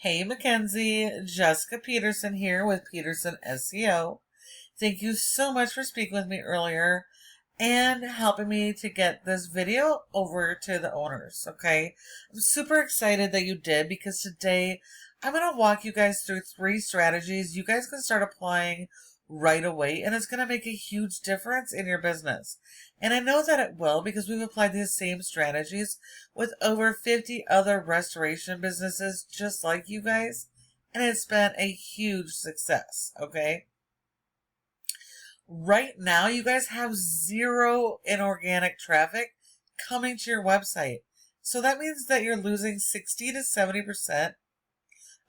Hey Mackenzie, Jessica Peterson here with Peterson SEO. Thank you so much for speaking with me earlier and helping me to get this video over to the owners, okay? I'm super excited that you did because today I'm going to walk you guys through 3 strategies you guys can start applying right away, and it's going to make a huge difference in your business. And I know that it will because we've applied these same strategies with over 50 other restoration businesses just like you guys, and it's been a huge success, okay? Right now, you guys have 0 inorganic traffic coming to your website. So that means that you're losing 60 to 70%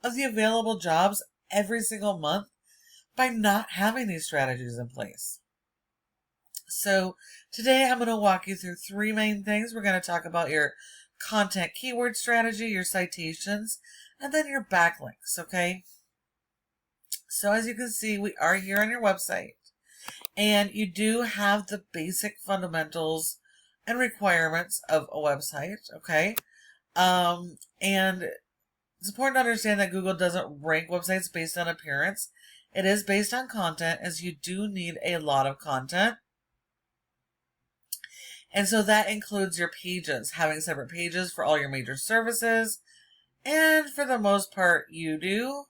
of the available jobs every single month by not having these strategies in place. So today I'm going to walk you through 3 main things. We're going to talk about your content keyword strategy, your citations, and then your backlinks, okay? So as you can see, we are here on your website, and you do have the basic fundamentals and requirements of a website, okay? And it's important to understand that Google doesn't rank websites based on appearance. It is based on content, as you do need a lot of content. And so that includes your pages, having separate pages for all your major services. And for the most part, you do.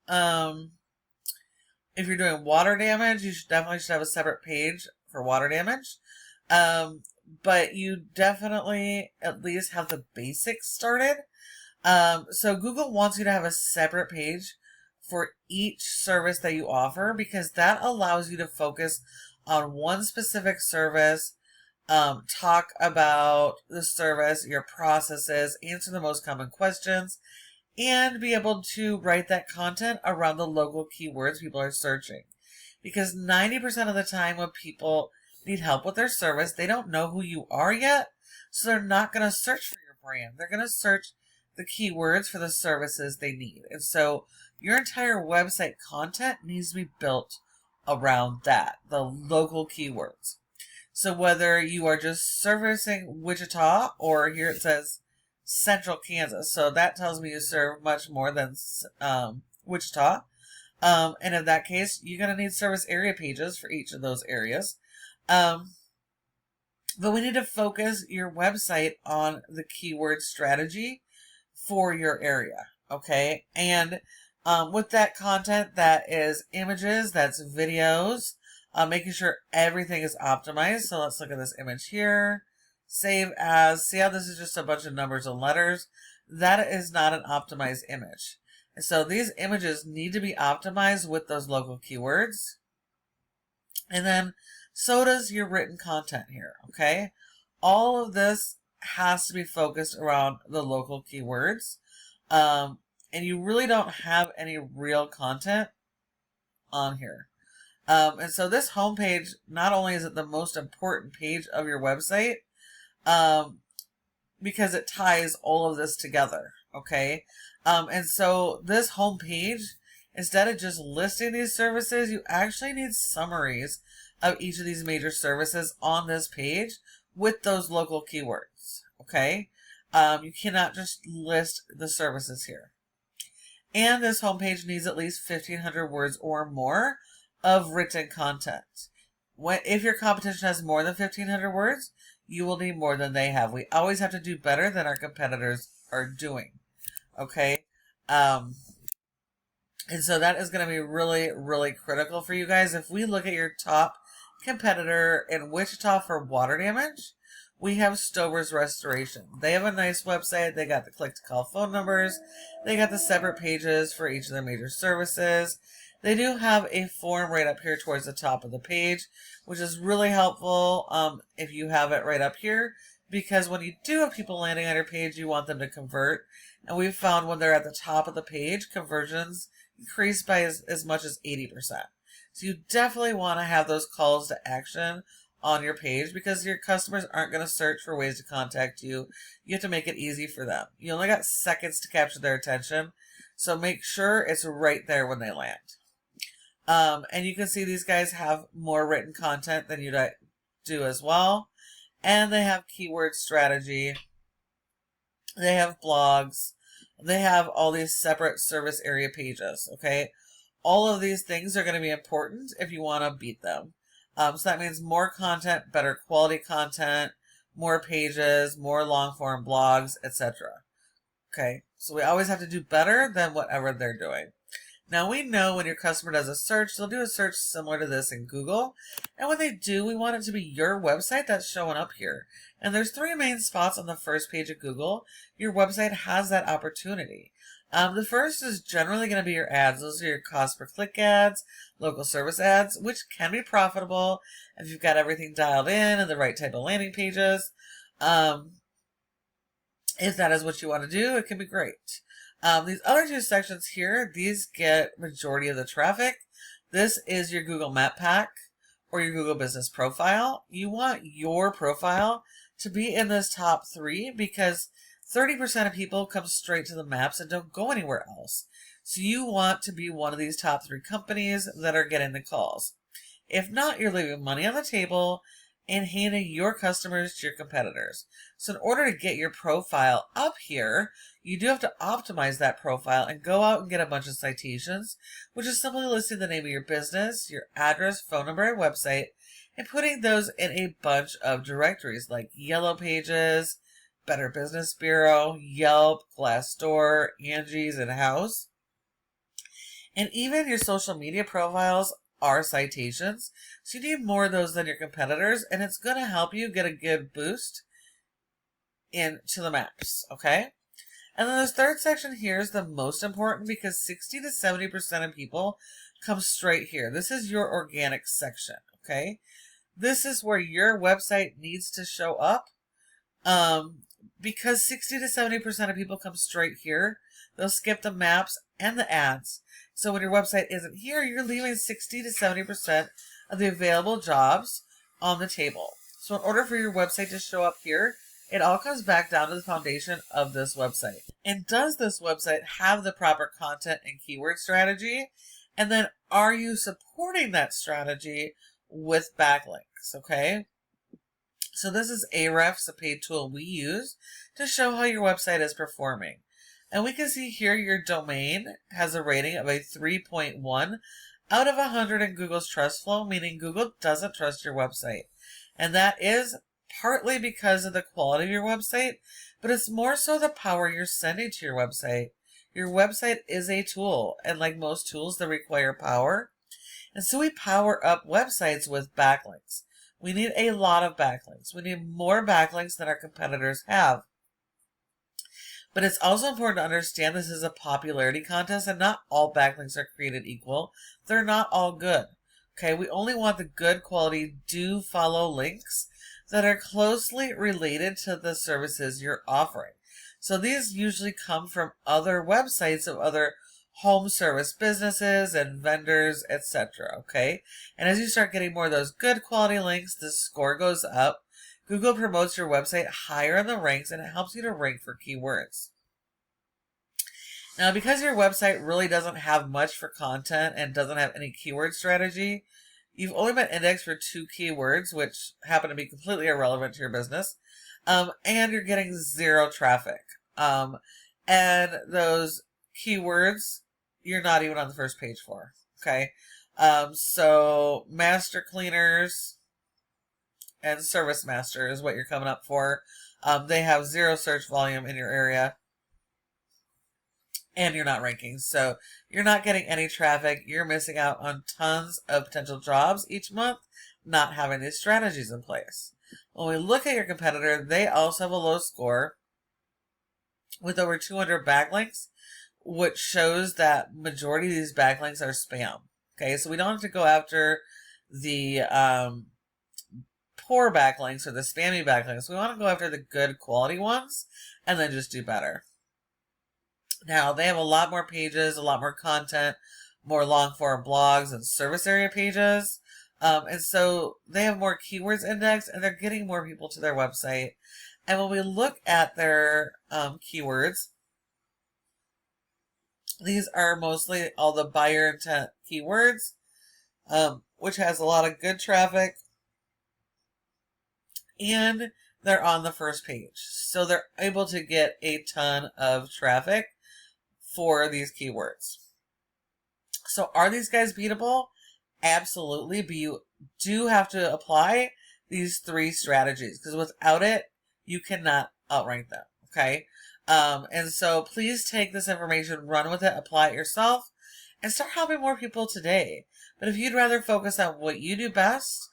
If you're doing water damage, you definitely should have a separate page for water damage. But you definitely at least have the basics started. So Google wants you to have a separate page for each service that you offer, because that allows you to focus on one specific service, talk about the service, your processes, answer the most common questions, and be able to write that content around the local keywords people are searching. Because 90% of the time when people need help with their service, they don't know who you are yet, so they're not going to search for your brand. They're going to search the keywords for the services they need. And so your entire website content needs to be built around that, the local keywords. So whether you are just servicing Wichita, or here it says Central Kansas, so that tells me you serve much more than Wichita. And in that case, you're going to need service area pages for each of those areas. But we need to focus your website on the keyword strategy for your area, okay? And with that content, that is images, that's videos, making sure everything is optimized. So let's look at this image here. Save as. See how this is just a bunch of numbers and letters? That is not an optimized image. And so these images need to be optimized with those local keywords. And then so does your written content here, okay? All of this has to be focused around the local keywords. And you really don't have any real content on here. And so this homepage, not only is it the most important page of your website, because it ties all of this together, okay? And so this homepage, instead of just listing these services, you actually need summaries of each of these major services on this page with those local keywords, okay? You cannot just list the services here. And this homepage needs at least 1,500 words or more of written content. If your competition has more than 1,500 words, you will need more than they have. We always have to do better than our competitors are doing, okay? And so that is going to be really, really critical for you guys. If we look at your top competitor in Wichita for water damage, we have Stover's Restoration. They have a nice website. They got the click-to-call phone numbers. They got the separate pages for each of their major services. They do have a form right up here towards the top of the page, which is really helpful if you have it right up here, because when you do have people landing on your page, you want them to convert. And we've found when they're at the top of the page, conversions increase by as much as 80%. So you definitely want to have those calls to action on your page, because your customers aren't going to search for ways to contact you. You have to make it easy for them. You only got seconds to capture their attention, so make sure it's right there when they land. And you can see these guys have more written content than you do as well. And they have keyword strategy. They have blogs. they have all these separate service area pages, okay? All of these things are going to be important if you want to beat them. So that means more content, better quality content, more pages, more long form blogs, etc. Okay, so we always have to do better than whatever they're doing. Now we know when your customer does a search, they'll do a search similar to this in Google. And when they do, we want it to be your website that's showing up here. And there's 3 main spots on the first page of Google. Your website has that opportunity. The first is generally going to be your ads. Those are your cost per click ads, local service ads, which can be profitable if you've got everything dialed in and the right type of landing pages. If that is what you want to do, it can be great. These other 2 sections here, these get majority of the traffic. This is your Google Map Pack or your Google Business Profile. You want your profile to be in this top 3 because 30% of people come straight to the maps and don't go anywhere else. So you want to be one of these top 3 companies that are getting the calls. If not, you're leaving money on the table and handing your customers to your competitors. So in order to get your profile up here, you do have to optimize that profile and go out and get a bunch of citations, which is simply listing the name of your business, your address, phone number, and website, and putting those in a bunch of directories like Yellow Pages, Better Business Bureau, Yelp, Glassdoor, Angie's, and House. And even your social media profiles are citations. So you need more of those than your competitors, and it's going to help you get a good boost into the maps, okay? And then this third section here is the most important because 60 to 70% of people come straight here. This is your organic section, okay? This is where your website needs to show up. Because 60 to 70% of people come straight here, they'll skip the maps and the ads. So when your website isn't here, you're leaving 60 to 70% of the available jobs on the table. So in order for your website to show up here, it all comes back down to the foundation of this website. And does this website have the proper content and keyword strategy? And then are you supporting that strategy with backlinks, okay? So this is Ahrefs, a paid tool we use to show how your website is performing. And we can see here your domain has a rating of a 3.1 out of 100 in Google's trust flow, meaning Google doesn't trust your website. And that is partly because of the quality of your website, but it's more so the power you're sending to your website. Your website is a tool, and like most tools, they require power. And so we power up websites with backlinks. We need a lot of backlinks. We need more backlinks than our competitors have. But it's also important to understand this is a popularity contest and not all backlinks are created equal. They're not all good. Okay, we only want the good quality do follow links that are closely related to the services you're offering. So these usually come from other websites of other home service businesses and vendors, etc. Okay, and as you start getting more of those good quality links, the score goes up. Google promotes your website higher in the ranks, and it helps you to rank for keywords. Now, because your website really doesn't have much for content and doesn't have any keyword strategy, you've only been indexed for 2 keywords, which happen to be completely irrelevant to your business, and you're getting 0 traffic. And those keywords, you're not even on the first page for, okay? So master cleaners and service master is what you're coming up for. They have 0 search volume in your area, and you're not ranking. So you're not getting any traffic. You're missing out on tons of potential jobs each month, not having these strategies in place. When we look at your competitor, they also have a low score with over 200 backlinks, which shows that majority of these backlinks are spam. Okay, so we don't have to go after the poor backlinks or the spammy backlinks. We want to go after the good quality ones and then just do better. Now, they have a lot more pages, a lot more content, more long form blogs and service area pages. And so they have more keywords indexed and they're getting more people to their website. And when we look at their keywords, these are mostly all the buyer intent keywords, which has a lot of good traffic. And they're on the first page. So they're able to get a ton of traffic for these keywords. So are these guys beatable? Absolutely, but you do have to apply these 3 strategies, because without it, you cannot outrank them, okay? And so please take this information, run with it, apply it yourself, and start helping more people today. But if you'd rather focus on what you do best,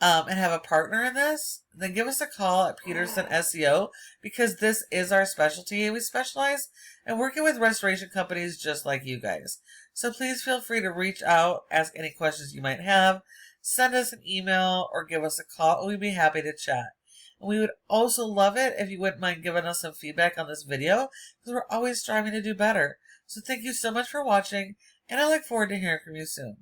and have a partner in this, then give us a call at Peterson SEO, because this is our specialty. We specialize in working with restoration companies just like you guys. So please feel free to reach out, ask any questions you might have, send us an email, or give us a call. We'd be happy to chat. And we would also love it if you wouldn't mind giving us some feedback on this video, because we're always striving to do better. So thank you so much for watching, and I look forward to hearing from you soon.